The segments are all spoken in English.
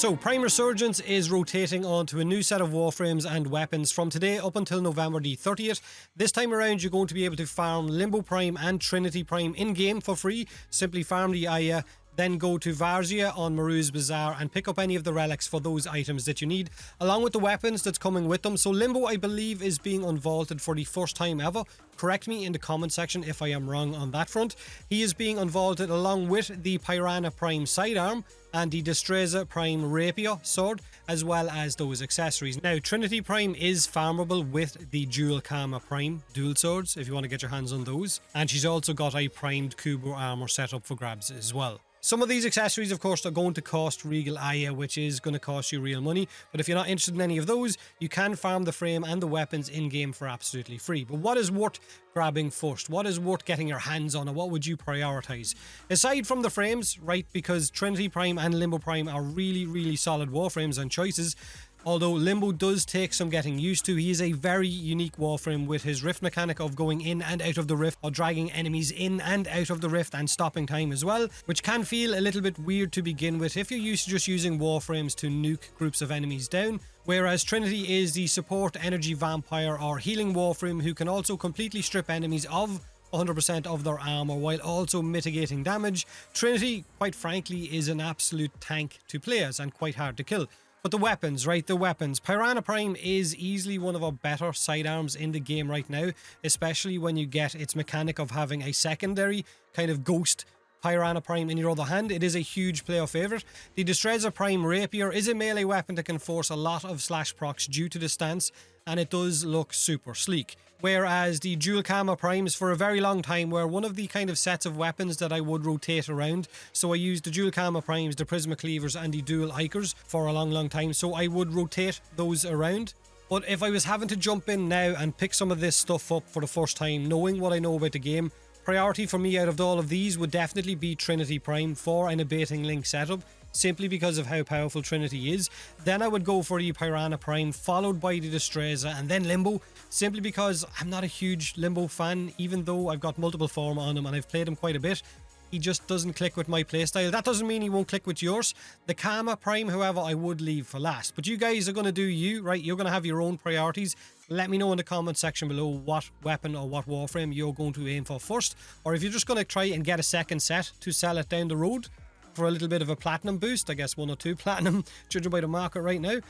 So, Prime Resurgence is rotating onto a new set of Warframes and weapons from today up until November the 30th. This time around, you're going to be able to farm Limbo Prime and Trinity Prime in-game for free. Simply farm the Aya, then go to Varzia on Maru's Bazaar and pick up any of the relics for those items that you need, along with the weapons that's coming with them. So Limbo, I believe, is being unvaulted for the first time ever. Correct me in the comment section if I am wrong on that front. He is being unvaulted along with the Piranha Prime sidearm and the Destreza Prime Rapier sword, as well as those accessories. Now, Trinity Prime is farmable with the Dual Karma Prime dual swords, if you want to get your hands on those. And she's also got a primed Kubo armor set up for grabs as well. Some of these accessories, of course, are going to cost Regal Aya, which is going to cost you real money. But if you're not interested in any of those, you can farm the frame and the weapons in-game for absolutely free. But what is worth grabbing first? What is worth getting your hands on, or what would you prioritize? Aside from the frames, right, because Trinity Prime and Limbo Prime are really, really solid Warframes and choices. Although Limbo does take some getting used to, he is a very unique Warframe with his rift mechanic of going in and out of the rift, or dragging enemies in and out of the rift and stopping time as well, which can feel a little bit weird to begin with if you're used to just using Warframes to nuke groups of enemies down. Whereas Trinity is the support energy vampire or healing Warframe who can also completely strip enemies of 100% of their armor while also mitigating damage. Trinity, quite frankly, is an absolute tank to play as and quite hard to kill. But the weapons, right, the weapons. Piranha Prime is easily one of our better sidearms in the game right now, especially when you get its mechanic of having a secondary kind of ghost Piranha Prime in your other hand. It is a huge player favourite. The Destreza Prime Rapier is a melee weapon that can force a lot of slash procs due to the stance, and it does look super sleek. Whereas the Dual Karma Primes for a very long time were one of the kind of sets of weapons that I would rotate around. So I used the Dual Karma Primes, the Prisma Cleavers and the Dual Ikers for a long time. So I would rotate those around. But if I was having to jump in now and pick some of this stuff up for the first time, knowing what I know about the game, priority for me out of all of these would definitely be Trinity Prime for an abating link setup, simply because of how powerful Trinity is. Then I would go for the Piranha Prime, followed by the Destreza, and then Limbo, simply because I'm not a huge Limbo fan, even though I've got multiple form on him and I've played him quite a bit. He just doesn't click with my playstyle. That doesn't mean he won't click with yours. The Karma Prime, however, I would leave for last. But you guys are going to do you, right? You're going to have your own priorities. Let me know in the comment section below what weapon or what Warframe you're going to aim for first. Or if you're just going to try and get a second set to sell it down the road for a little bit of a platinum boost. I guess 1 or 2 platinum, judging by the market right now.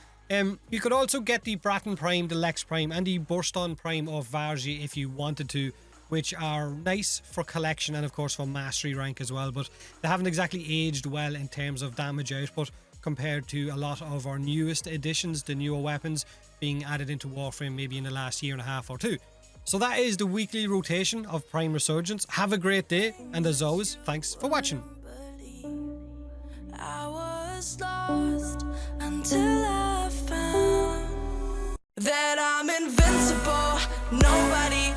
You could also get the Bratton Prime, the Lex Prime, and the Burston Prime of Varzia if you wanted to, which are nice for collection and of course for mastery rank as well, but they haven't exactly aged well in terms of damage output compared to a lot of our newest additions, the newer weapons being added into Warframe maybe in the last year and a half or two. So that is the weekly rotation of Prime Resurgence. Have a great day, and as always, thanks for watching. I was lost until I found that I'm invincible. Nobody